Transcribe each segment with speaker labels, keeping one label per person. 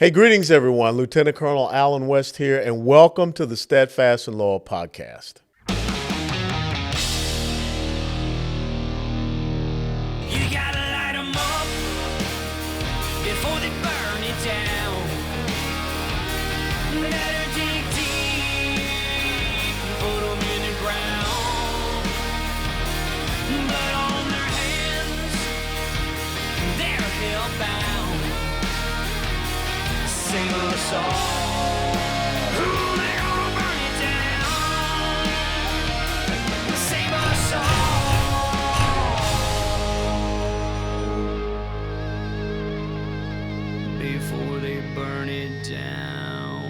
Speaker 1: Hey, greetings, everyone. Lieutenant Colonel Alan West here, and welcome to the Steadfast and Loyal podcast. You gotta light 'em up before they burn it down. Better dig deep, put 'em in the ground. Blood on their hands, they're hellbound. Sing a song. Ooh, they're gonna burn it down. Sing a song before they burn it down.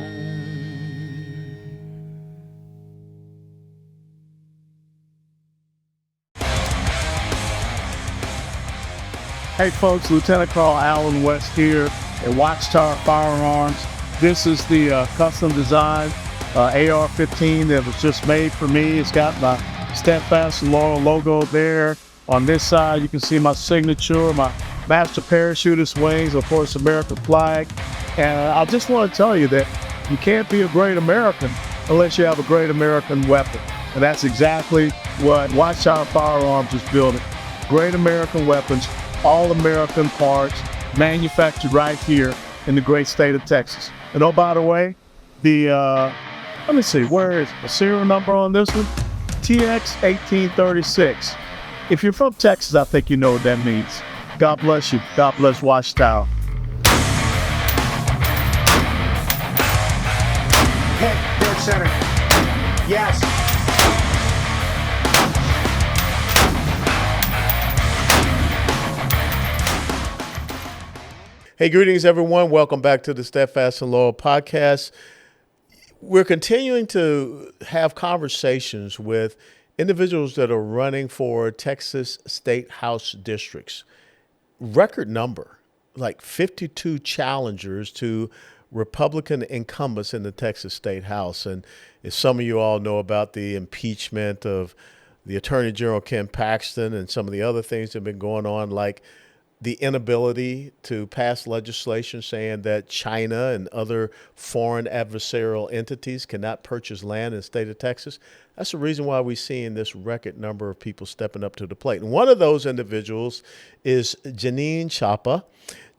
Speaker 2: Hey folks, Lieutenant Colonel Alan West here at Watchtower Firearms. This is the custom design AR-15 that was just made for me. It's got my Steadfast and Loyal logo there. On this side, you can see my signature, my master parachutist wings, of course, American flag. And I just want to tell you that you can't be a great American unless you have a great American weapon. And that's exactly what Watchtower Firearms is building. Great American weapons, all American parts, manufactured right here in the great state of Texas. And oh, by the way, let me see, where is the serial number on this one? TX1836. If you're from Texas, I think you know what that means. God bless you. God bless Watchtower.
Speaker 3: Hit, dead center. Yes.
Speaker 1: Hey, greetings, everyone. Welcome back to the Steadfast and Loyal podcast. We're continuing to have conversations with individuals that are running for Texas State House districts. Record number, like 52 challengers to Republican incumbents in the Texas State House. And as some of you all know about the impeachment of the Attorney General Ken Paxton and some of the other things that have been going on, like the inability to pass legislation saying that China and other foreign adversarial entities cannot purchase land in the state of Texas. That's the reason why we're seeing this record number of people stepping up to the plate. And one of those individuals is Janine Chapa.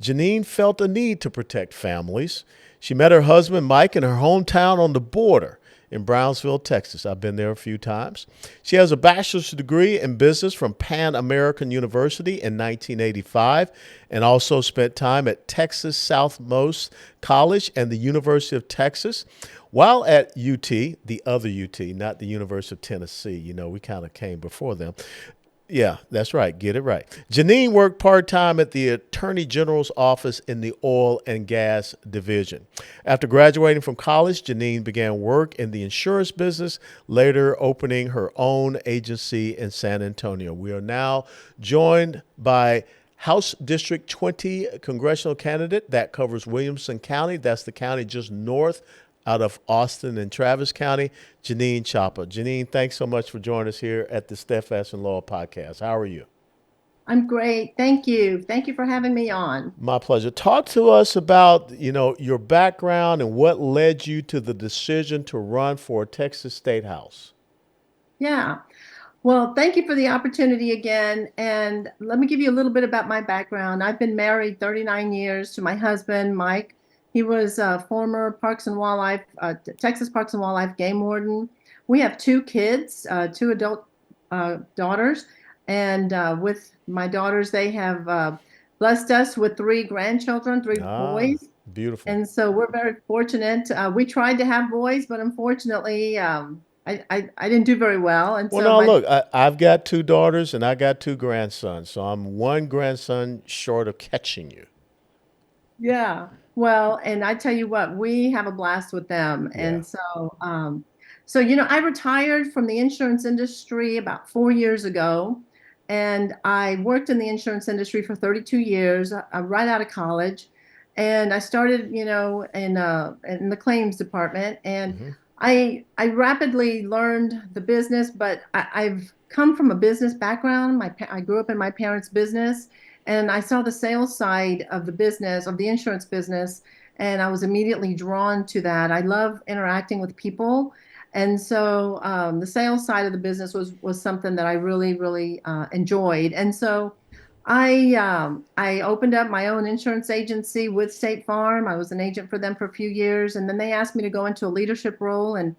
Speaker 1: Janine felt a need to protect families. She met her husband, Mike, in her hometown on the border in Brownsville, Texas. I've been there a few times. She has a bachelor's degree in business from Pan American University in 1985 and also spent time at Texas Southmost College and the University of Texas. While at UT, the other UT, not the University of Tennessee, you know, we kind of came before them. Yeah, that's right. Get it right. Janine worked part-time at the Attorney General's office in the oil and gas division. After graduating from college, Janine began work in the insurance business, later opening her own agency in San Antonio. We are now joined by House District 20 congressional candidate that covers Williamson County. That's the county just north out of Austin and Travis County, Janine Chapa. Janine, thanks so much for joining us here at the Steadfast and Loyal podcast. How are you?
Speaker 4: I'm great. Thank you. Thank you for having me on.
Speaker 1: My pleasure. Talk to us about, your background and what led you to the decision to run for Texas State House.
Speaker 4: Yeah. Well, thank you for the opportunity again. And let me give you a little bit about my background. I've been married 39 years to my husband, Mike. He was a former Parks and Wildlife, Texas Parks and Wildlife game warden. We have two kids, two adult daughters. And with my daughters, they have blessed us with three grandchildren, three boys.
Speaker 1: Beautiful.
Speaker 4: And so we're very fortunate. We tried to have boys, but unfortunately, I didn't do very well. And
Speaker 1: well, now look, I've got two daughters and I got two grandsons. So I'm one grandson short of catching you.
Speaker 4: Yeah. Well, and I tell you what, we have a blast with them.
Speaker 1: Yeah.
Speaker 4: And so, I retired from the insurance industry about 4 years ago, and I worked in the insurance industry for 32 years, right out of college. And I started, in the claims department, and I rapidly learned the business, but I've come from a business background. I grew up in my parents' business. And I saw the sales side of the business, of the insurance business. and I was immediately drawn to that. I love interacting with people, and so the sales side of the business was something that I really enjoyed. And so I opened up my own insurance agency with State Farm. I was an agent for them for a few years, and then they asked me to go into a leadership role, and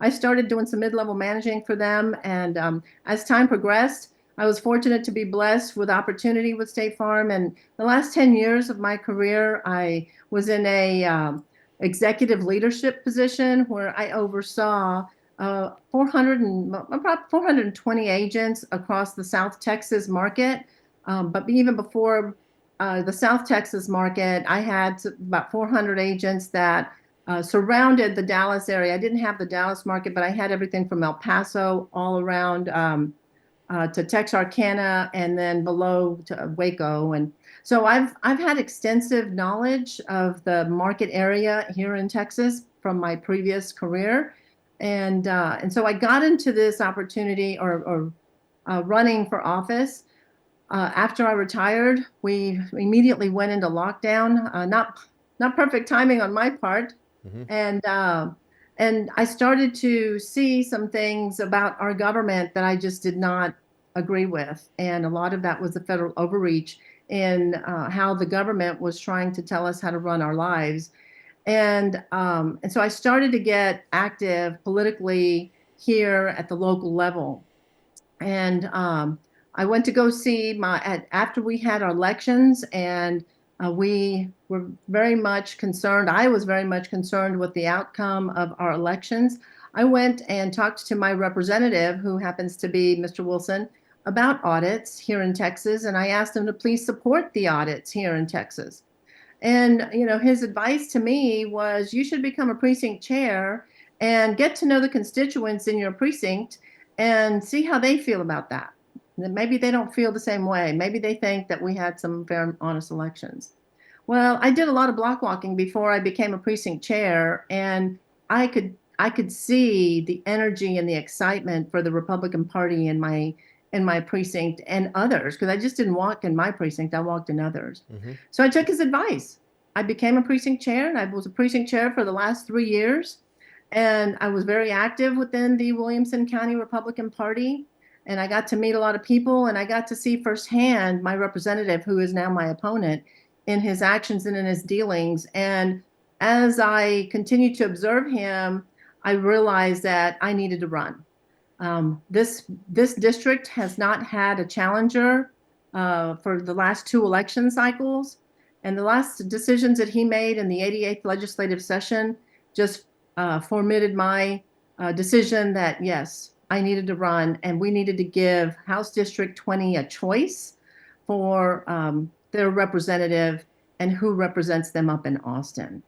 Speaker 4: I started doing some mid-level managing for them. And as time progressed, I was fortunate to be blessed with opportunity with State Farm. And the last 10 years of my career, I was in a executive leadership position where I oversaw 420 agents across the South Texas market. But even before the South Texas market, I had about 400 agents that surrounded the Dallas area. I didn't have the Dallas market, but I had everything from El Paso all around to Texarkana and then below to Waco. And so I've had extensive knowledge of the market area here in Texas from my previous career. And so I got into this opportunity or running for office. After I retired, we immediately went into lockdown. Not perfect timing on my part,
Speaker 1: Hmm.
Speaker 4: and I started to see some things about our government that I just did not agree with, and a lot of that was the federal overreach in how the government was trying to tell us how to run our lives, and so I started to get active politically here at the local level. And I went to go see after we had our elections, and we were very much concerned. I was very much concerned with the outcome of our elections. I went and talked to my representative, who happens to be Mr. Wilson, about audits here in Texas, and I asked him to please support the audits here in Texas. And his advice to me was, you should become a precinct chair and get to know the constituents in your precinct and see how they feel about that. Maybe they don't feel the same way. Maybe they think that we had some fair and honest elections. Well, I did a lot of block walking before I became a precinct chair, and I could see the energy and the excitement for the Republican Party in my precinct and others, because I just didn't walk in my precinct, I walked in others.
Speaker 1: Hmm.
Speaker 4: So I took his advice. I became a precinct chair, and I was a precinct chair for the last 3 years. And I was very active within the Williamson County Republican Party. And I got to meet a lot of people, and I got to see firsthand my representative, who is now my opponent, in his actions and in his dealings. And as I continued to observe him, I realized that I needed to run. This district has not had a challenger for the last two election cycles, and the last decisions that he made in the 88th legislative session just formatted my decision that yes, I needed to run, and we needed to give House District 20 a choice for their representative and who represents them up in Austin.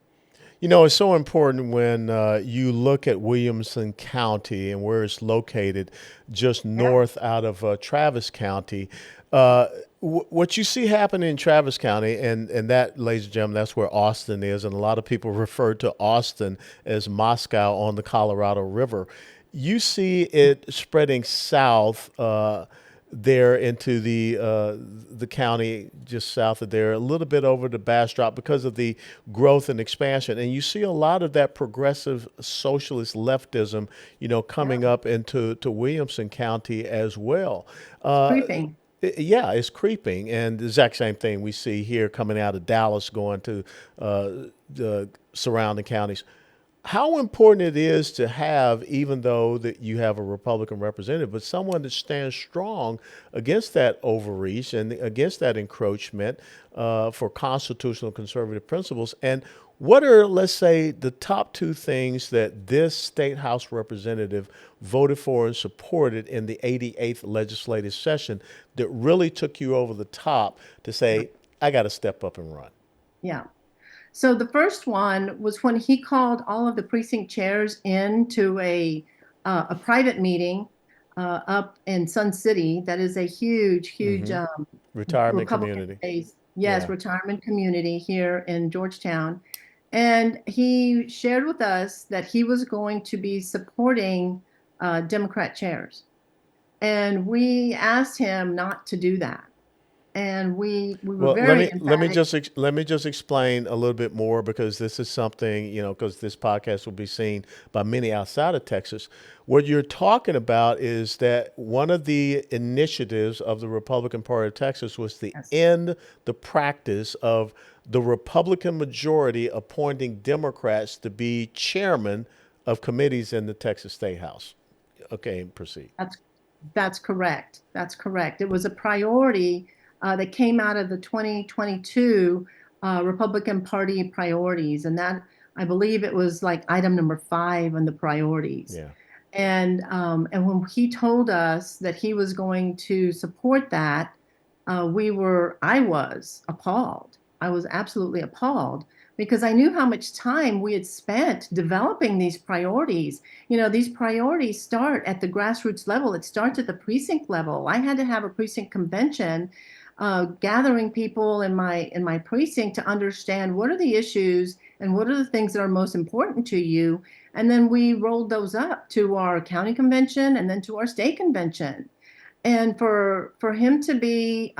Speaker 1: It's so important when you look at Williamson County and where it's located, just
Speaker 4: Yeah.
Speaker 1: north out of Travis County. Uh, what you see happening in Travis County, and that, ladies and gentlemen, that's where Austin is, and a lot of people refer to Austin as Moscow on the Colorado River. You see it spreading south. There into the county just south of there, a little bit over the Bastrop because of the growth and expansion. And you see a lot of that progressive socialist leftism,
Speaker 4: Yeah.
Speaker 1: coming up into Williamson County as well.
Speaker 4: It's
Speaker 1: Uh,
Speaker 4: creeping.
Speaker 1: yeah, it's creeping, and the exact same thing we see here coming out of Dallas, going to the surrounding counties. How important it is to have, even though that you have a Republican representative, but someone that stands strong against that overreach and against that encroachment for constitutional conservative principles. And what are, let's say, the top two things that this state House representative voted for and supported in the 88th legislative session that really took you over the top to say, I got to step up and run?
Speaker 4: Yeah. So the first one was when he called all of the precinct chairs into a private meeting up in Sun City. That is a huge
Speaker 1: Hmm. Retirement
Speaker 4: Republican
Speaker 1: community.
Speaker 4: base, yes,
Speaker 1: Yeah.
Speaker 4: retirement community here in Georgetown. And he shared with us that he was going to be supporting Democrat chairs. And we asked him not to do that. and we were
Speaker 1: Well, let
Speaker 4: very
Speaker 1: me let me
Speaker 4: emphatic.
Speaker 1: just let me just explain a little bit more, because this is something, because this podcast will be seen by many outside of Texas. What you're talking about is that one of the initiatives of the Republican Party of Texas was to
Speaker 4: Yes,
Speaker 1: end the practice of the Republican majority appointing Democrats to be chairman of committees in the Texas State House. Okay, proceed.
Speaker 4: that's that's correct. That's correct. It was a priority that came out of the 2022 Republican Party priorities, and that I believe it was like item number 5 on the priorities.
Speaker 1: Yeah.
Speaker 4: And when he told us that he was going to support that, I was appalled. I was absolutely appalled because I knew how much time we had spent developing these priorities. These priorities start at the grassroots level. It starts at the precinct level. I had to have a precinct convention, gathering people in my precinct to understand what are the issues and what are the things that are most important to you. And then we rolled those up to our county convention and then to our state convention. And for him to be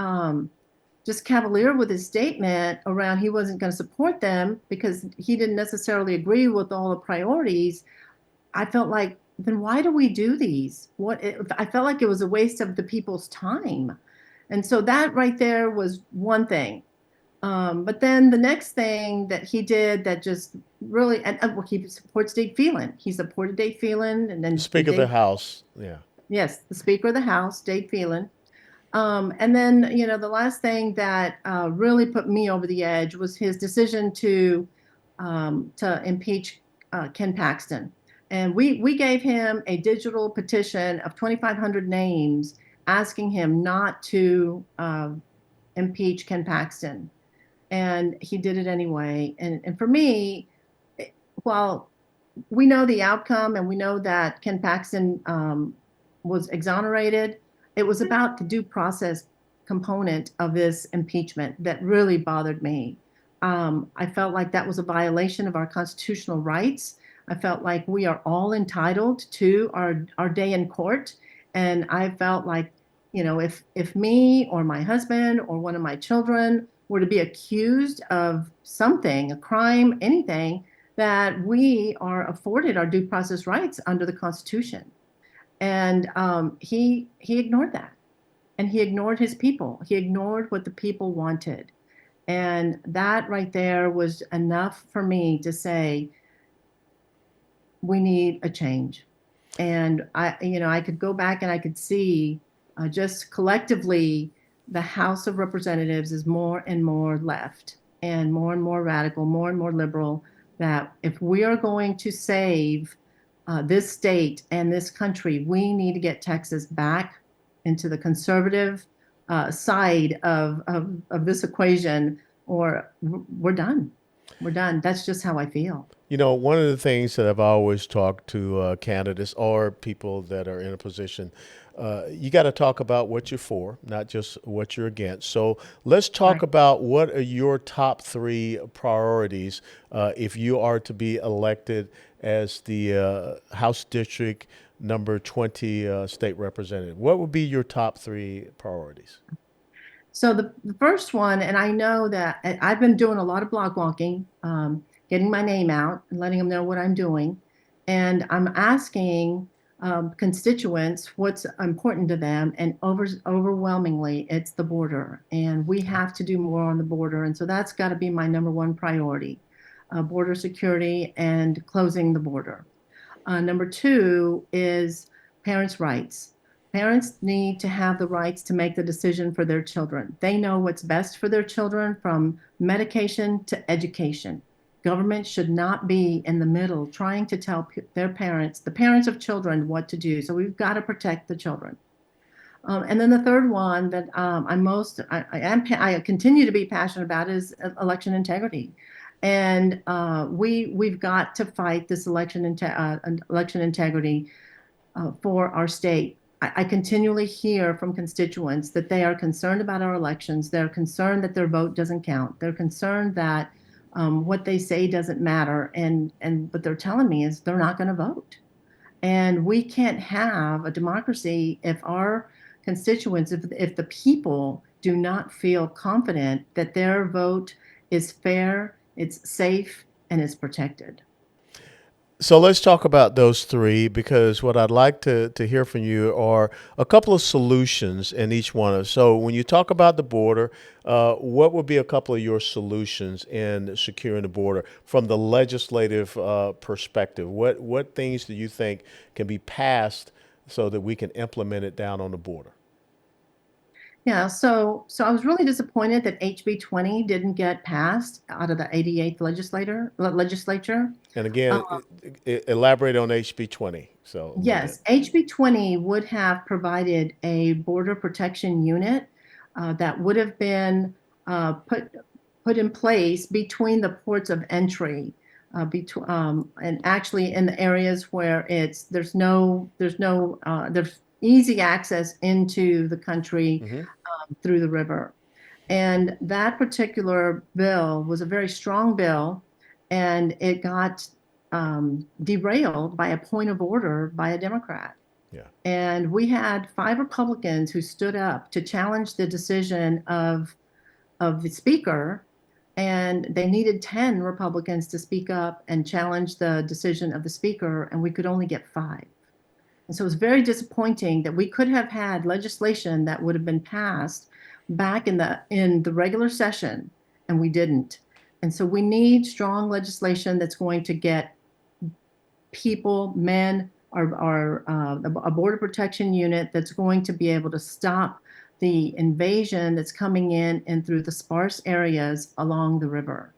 Speaker 4: just cavalier with his statement around he wasn't going to support them because he didn't necessarily agree with all the priorities, I felt like, then why do we do these? I felt like it was a waste of the people's time. And so that right there was one thing. But then the next thing that he did that just really, well, he supports Dave Phelan. He supported Dave Phelan, and then
Speaker 1: Speaker of the
Speaker 4: Dave,
Speaker 1: House. Yeah.
Speaker 4: yes, the Speaker of the House, Dave Phelan. And then, the last thing that really put me over the edge was his decision to impeach Ken Paxton. And we gave him a digital petition of 2,500 names asking him not to impeach Ken Paxton. And he did it anyway. And for me, while we know the outcome and we know that Ken Paxton was exonerated, it was about the due process component of this impeachment that really bothered me. I felt like that was a violation of our constitutional rights. I felt like we are all entitled to our day in court. And I felt like, if me or my husband or one of my children were to be accused of something, a crime, anything, that we are afforded our due process rights under the Constitution. And he ignored that, and he ignored his people. He ignored what the people wanted, and that right there was enough for me to say we need a change. And I could go back and I could see just collectively the House of Representatives is more and more left and more radical, more and more liberal. That if we are going to save this state and this country, we need to get Texas back into the conservative side of this equation, or we're done. We're done. That's just how I feel.
Speaker 1: One of the things that I've always talked to candidates or people that are in a position, you got to talk about what you're for, not just what you're against. So let's talk
Speaker 4: Right.
Speaker 1: about what are your top 3 priorities if you are to be elected as the House District number 20 state representative. What would be your top 3 priorities?
Speaker 4: So the first one, and I know that I've been doing a lot of blog walking, getting my name out and letting them know what I'm doing. And I'm asking constituents what's important to them. And overwhelmingly, it's the border. And we have to do more on the border. And so that's got to be my number 1 priority, border security and closing the border. Number 2 is parents' rights. Parents need to have the rights to make the decision for their children. They know what's best for their children, from medication to education. Government should not be in the middle trying to tell their parents, the parents of children, what to do. So we've got to protect the children. And then the third one that I continue to be passionate about is election integrity. And we've got to fight this election integrity for our state. I continually hear from constituents that they are concerned about our elections. They're concerned that their vote doesn't count. They're concerned that what they say doesn't matter. And what they're telling me is they're not going to vote. And we can't have a democracy if our constituents, if the people do not feel confident that their vote is fair, it's safe, and it's protected.
Speaker 1: So let's talk about those three, because what I'd like to hear from you are a couple of solutions in each one of. So when you talk about the border, what would be a couple of your solutions in securing the border from the legislative perspective? What things do you think can be passed so that we can implement it down on the border?
Speaker 4: Yeah, so I was really disappointed that HB 20 didn't get passed out of the 88th legislature.
Speaker 1: And
Speaker 4: Uh,
Speaker 1: again, elaborate on HB 20. So a little bit.
Speaker 4: yes, HB 20 would have provided a border protection unit that would have been put in place between the ports of entry, and actually in the areas where there's easy access into the country
Speaker 1: Hmm.
Speaker 4: through the river. And that particular bill was a very strong bill, and it got derailed by a point of order by a Democrat.
Speaker 1: Yeah.
Speaker 4: And we had 5 Republicans who stood up to challenge the decision of the speaker, and they needed 10 Republicans to speak up and challenge the decision of the speaker, and we could only get 5. And so it was very disappointing that we could have had legislation that would have been passed back in the regular session, and we didn't. And so we need strong legislation that's going to get people, men, a border protection unit that's going to be able to stop the invasion that's coming in and through the sparse areas along the river.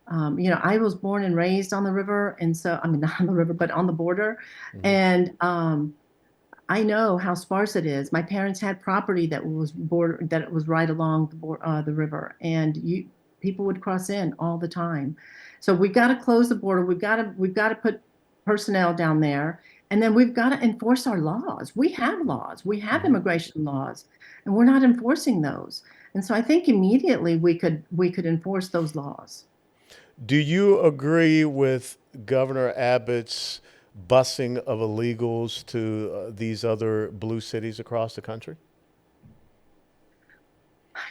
Speaker 4: I was born and raised on the river, and so I mean not on the river, but on the border,
Speaker 1: Hmm.
Speaker 4: and I know how sparse it is. My parents had property that was right along the river, and people would cross in all the time. So we've got to close the border. We've got to put personnel down there, and then we've got to enforce our laws. We have laws. We have
Speaker 1: Hmm.
Speaker 4: immigration laws, and we're not enforcing those. And so I think immediately we could enforce those laws.
Speaker 1: Do you agree with Governor Abbott's busing of illegals to these other blue cities across the country?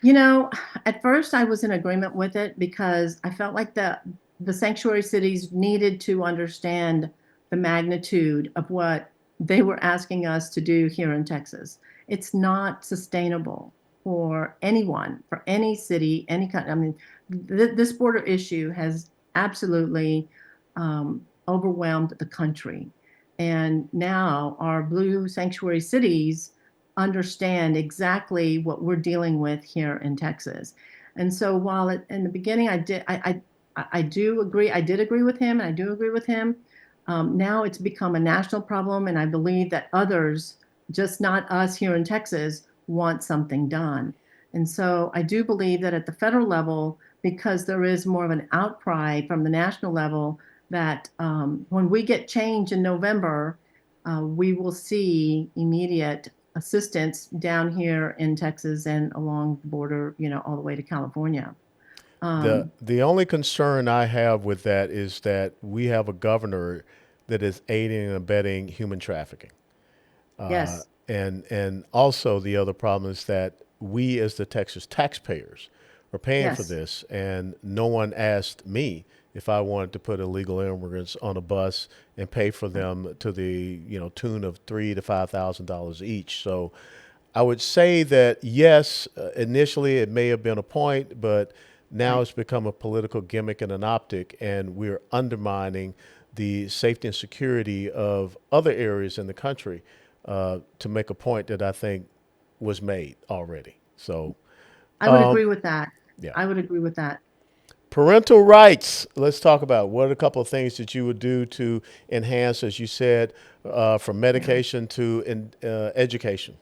Speaker 4: You know, at first I was in agreement with it because I felt like the sanctuary cities needed to understand the magnitude of what they were asking us to do here in Texas. It's not sustainable for anyone, for any city, any kind. I mean, this border issue has absolutely overwhelmed the country. And now our blue sanctuary cities understand exactly what we're dealing with here in Texas. And so while in the beginning I do agree, I did agree with him, and I do agree with him. Now it's become a national problem, and I believe that others, just not us here in Texas, want something done. And so I do believe that at the federal level, because there is more of an outcry from the national level, that when we get change in November, we will see immediate assistance down here in Texas and along the border, all the way to California.
Speaker 1: The
Speaker 4: Um,
Speaker 1: the only concern I have with that is that we have a governor that is aiding and abetting human trafficking.
Speaker 4: yes,
Speaker 1: And also the other problem is that we as the Texas taxpayers are paying for
Speaker 4: yes,
Speaker 1: this, and no one asked me if I wanted to put illegal immigrants on a bus and pay for them to the tune of $3,000 to $5,000 each. So I would say that yes, initially it may have been a point, but now
Speaker 4: right.
Speaker 1: it's become a political gimmick and an optic, and we're undermining the safety and security of other areas in the country to make a point that I think was made already. So,
Speaker 4: I would
Speaker 1: um,
Speaker 4: agree with that.
Speaker 1: yeah.
Speaker 4: I would agree with that.
Speaker 1: Parental rights. Let's talk about what are a couple of things that you would do to enhance, as you said, from
Speaker 4: Yeah.
Speaker 1: medication to education.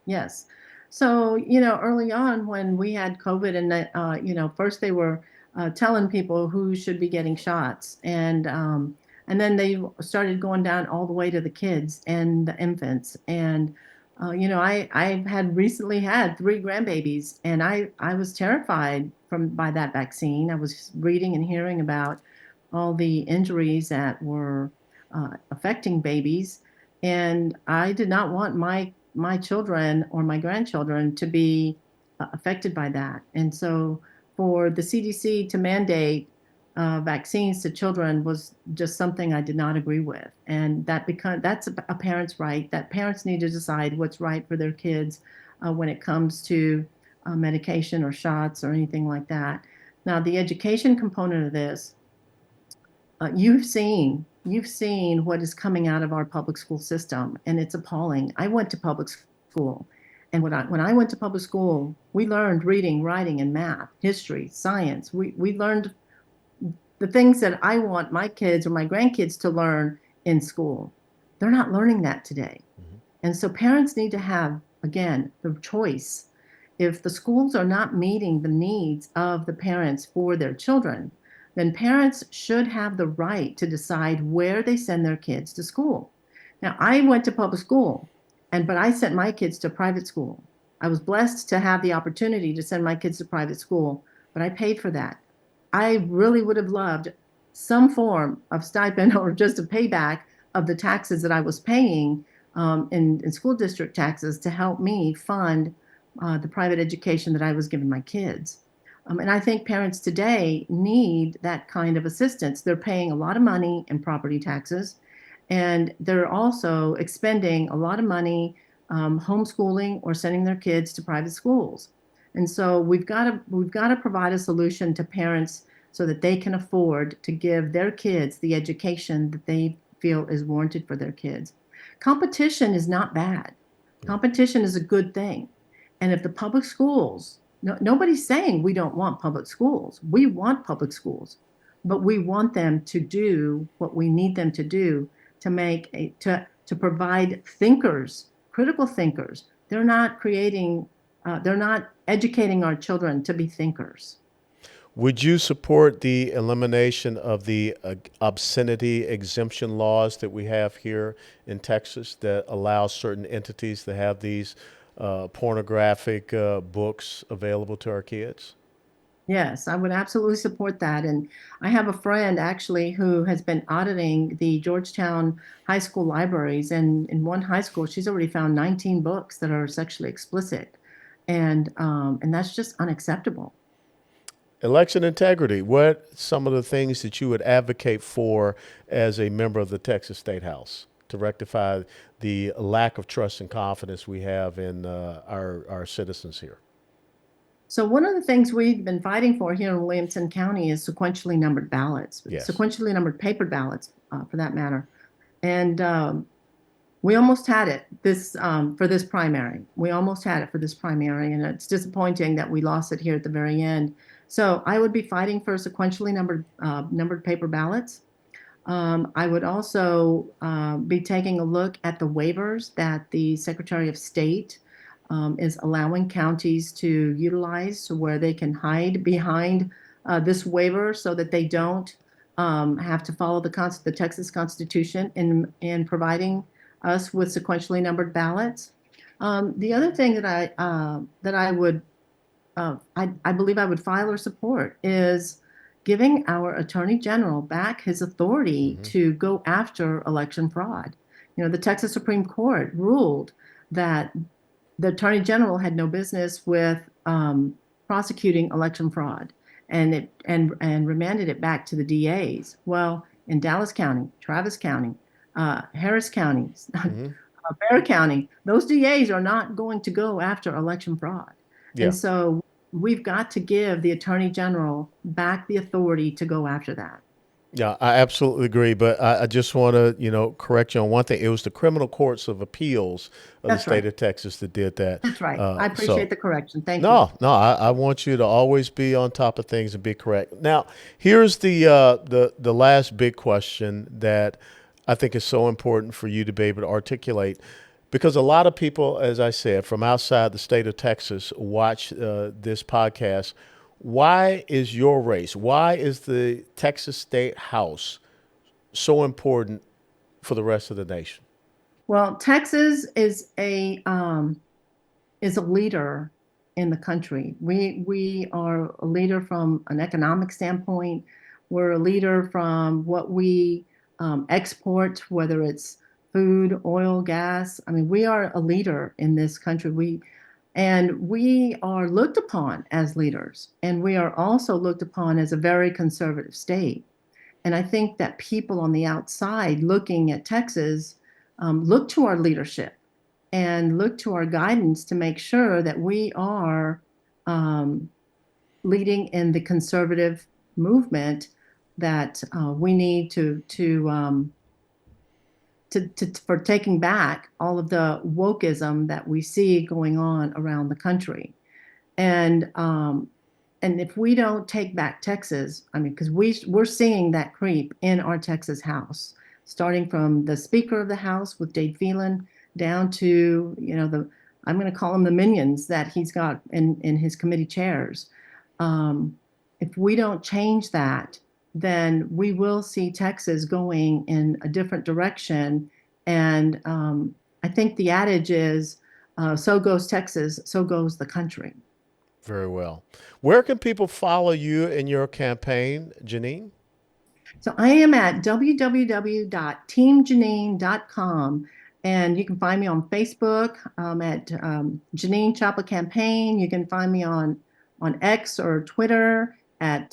Speaker 4: Yes. So, early on when we had COVID, and first they were telling people who should be getting shots, and then they started going down all the way to the kids and the infants. And I had recently had 3 grandbabies, and I was terrified by that vaccine. I was reading and hearing about all the injuries that were affecting babies, and I did not want my children or my grandchildren to be affected by that. And so for the CDC to mandate vaccines to children was just something I did not agree with. And that's a parent's right, that parents need to decide what's right for their kids when it comes to medication or shots or anything like that. Now, the education component of this, you've seen what is coming out of our public school system, and it's appalling. I went to public school, and when I went to public school, we learned reading, writing, and math, history, science. We learned the things that I want my kids or my grandkids to learn in school. They're not learning that today. And so parents need to have, again, the choice. If the schools are not meeting the needs of the parents for their children, then parents should have the right to decide where they send their kids to school. Now, I went to public school, but I sent my kids to private school. I was blessed to have the opportunity to send my kids to private school, but I paid for that. I really would have loved some form of stipend or just a payback of the taxes that I was paying in school district taxes to help me fund the private education that I was giving my kids. And I think parents today need that kind of assistance. They're paying a lot of money in property taxes, and they're also expending a lot of money homeschooling or sending their kids to private schools. And so we've got to provide a solution to parents so that they can afford to give their kids the education that they feel is warranted for their kids. Competition is not bad. Competition is a good thing. And if the public schools, nobody's saying we don't want public schools. We want public schools, but we want them to do what we need them to do to provide thinkers, critical thinkers. They're not educating our children to be thinkers.
Speaker 1: Would you support the elimination of the obscenity exemption laws that we have here in Texas that allow certain entities to have these pornographic books available to our kids?
Speaker 4: Yes, I would absolutely support that. And I have a friend actually who has been auditing the Georgetown high school libraries. And in one high school, she's already found 19 books that are sexually explicit. And that's just unacceptable.
Speaker 1: Election integrity. What some of the things that you would advocate for as a member of the Texas State House to rectify the lack of trust and confidence we have in our citizens here?
Speaker 4: So one of the things we've been fighting for here in Williamson County is sequentially numbered ballots,
Speaker 1: Yes.
Speaker 4: sequentially numbered paper ballots, for that matter. And we almost had it for this primary. We almost had it for this primary, and it's disappointing that we lost it here at the very end. So I would be fighting for sequentially numbered paper ballots. I would also be taking a look at the waivers that the Secretary of State is allowing counties to utilize, where they can hide behind this waiver so that they don't have to follow the Texas Constitution in providing us with sequentially numbered ballots. The other thing that I believe I would file or support is giving our Attorney General back his authority to go after election fraud. The Texas Supreme Court ruled that the Attorney General had no business with prosecuting election fraud, and remanded it back to the DAs. Well, in Dallas County, Travis County, Harris County, Bexar County, those DAs are not going to go after election fraud.
Speaker 1: Yeah.
Speaker 4: And so we've got to give the Attorney General back the authority to go after that.
Speaker 1: Yeah, I absolutely agree. But I just want to, correct you on one thing. It was the criminal courts of appeals of
Speaker 4: That's
Speaker 1: the state
Speaker 4: right.
Speaker 1: of Texas that did that.
Speaker 4: That's right. I
Speaker 1: So,
Speaker 4: appreciate the correction. Thank you.
Speaker 1: no, I want you to always be on top of things and be correct. Now, here's the last big question that I think is so important for you to be able to articulate, because a lot of people, as I said, from outside the state of Texas watch this podcast. Why is your race? Why is the Texas State House so important for the rest of the nation?
Speaker 4: Well, Texas is a leader in the country. We are a leader from an economic standpoint. We're a leader from what we export, whether it's food, oil, gas. I mean, we are a leader in this country. And we are looked upon as leaders, and we are also looked upon as a very conservative state. And I think that people on the outside looking at Texas look to our leadership and look to our guidance to make sure that we are leading in the conservative movement that we need for taking back all of the wokeism that we see going on around the country. And if we don't take back Texas, I mean, because we're seeing that creep in our Texas House, starting from the Speaker of the House with Dave Phelan down to, I'm going to call them the minions that he's got in his committee chairs. If we don't change that, then we will see Texas going in a different direction. And I think the adage is, so goes Texas, so goes the country.
Speaker 1: Very well. Where can people follow you in your campaign, Janine?
Speaker 4: So I am at www.teamjanine.com, and you can find me on Facebook at Janine Chapa Campaign. You can find me on X or Twitter at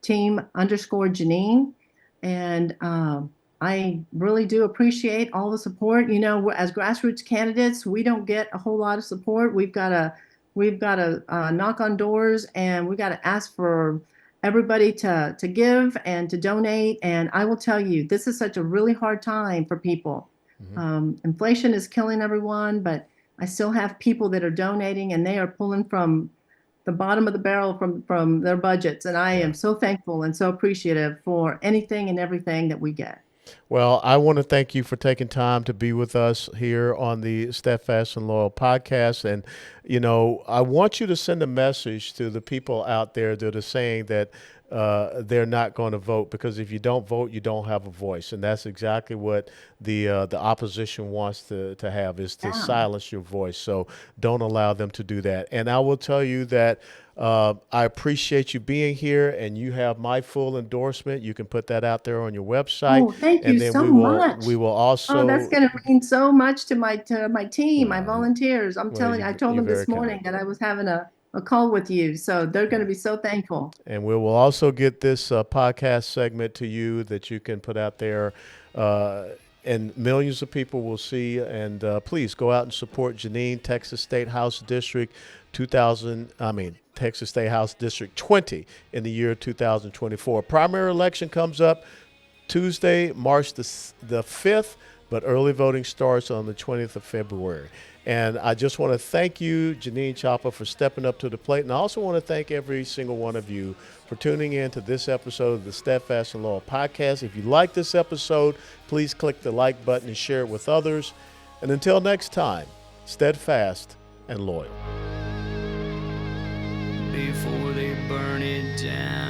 Speaker 4: team_Janine. And I really do appreciate all the support. As grassroots candidates, we don't get a whole lot of support. We've got to knock on doors, and we've got to ask for everybody to give and to donate. And I will tell you, this is such a really hard time for people. Inflation is killing everyone, but I still have people that are donating, and they are pulling from the bottom of the barrel from their budgets. And I am so thankful and so appreciative for anything and everything that we get.
Speaker 1: Well, I want to thank you for taking time to be with us here on the Steadfast and Loyal podcast. And, I want you to send a message to the people out there that are saying that they're not going to vote, because if you don't vote, you don't have a voice. And that's exactly what the opposition wants to have, is to silence your voice. So don't allow them to do that. And I will tell you that I appreciate you being here, and you have my full endorsement. You can put that out there on your website.
Speaker 4: Oh, thank you
Speaker 1: and then
Speaker 4: so
Speaker 1: much.
Speaker 4: much.
Speaker 1: We will also.
Speaker 4: Oh, that's going to mean so much to my team, my volunteers. I'm telling you, I told them this morning that I was having a call with you, so they're going to be so thankful.
Speaker 1: And we will also get this podcast segment to you that you can put out there, and millions of people will see. And please go out and support Janine, Texas State House District 20 in the year 2024. Primary election comes up Tuesday, March the 5th, but early voting starts on the 20th of February. And I just want to thank you, Janine Chapa, for stepping up to the plate. And I also want to thank every single one of you for tuning in to this episode of the Steadfast and Loyal podcast. If you like this episode, please click the like button and share it with others. And until next time, steadfast and loyal.
Speaker 5: Before they burn it down.